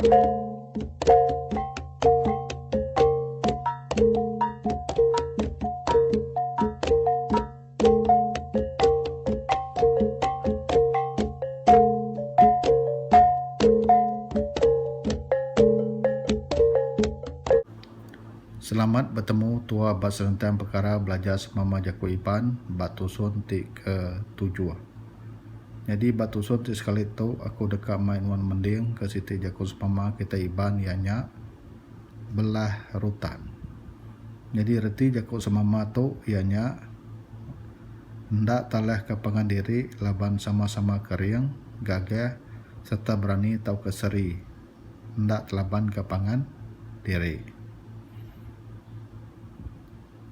Selamat bertemu tua bat serentan perkara belajar semama Jaku Iban batu sun ti ke-7. Jadi batu sun ti sekali tu aku dekat main wan mending ke siti Jaku semama kita Iban ianya belah rutan. Jadi reti Jaku semama tu ianya hendak taleh kepangan diri laban sama-sama kering, gagah serta berani tau keseri hendak telaban kepangan diri.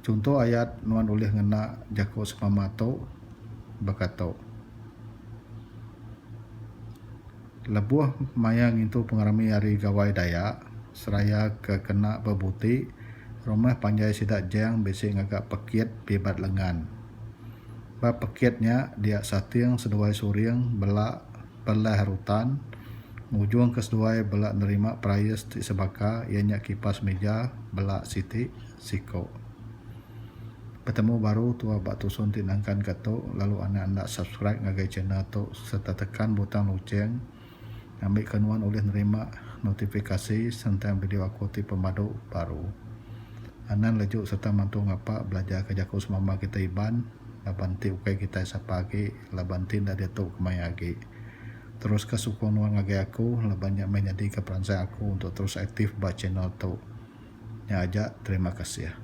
Contoh ayat nuan ulih ngena Jaku semama tu berkata, lebuh mayang itu pengarami hari gawai daya seraya ke kena bebuti rumah panjai sidak jeng besi ngagak pekit bibat lengan. Ba pekitnya dia sating seduai suring belak belah rutan ngujung ke seduai belak nerima prayes ti sebaka ianya kipas meja belak siti siko. Bertemu baru tua batu sun tinangkan kato lalu anak-anak subscribe ngagai channel tu serta tekan butang loceng ambil kenuan oleh nerima notifikasi tentang video aku ti pemadu baru. Anan lejuk serta mantu ngapa belajar ke Jaku semama kita Iban laban ti ukai kita sapagi laban ti ndak dia tu kemayagi. Terus ke sukong nuan ngagai aku labannya menjadi ke peransai aku untuk terus aktif buat channel tu. Ya aja terima kasih ya.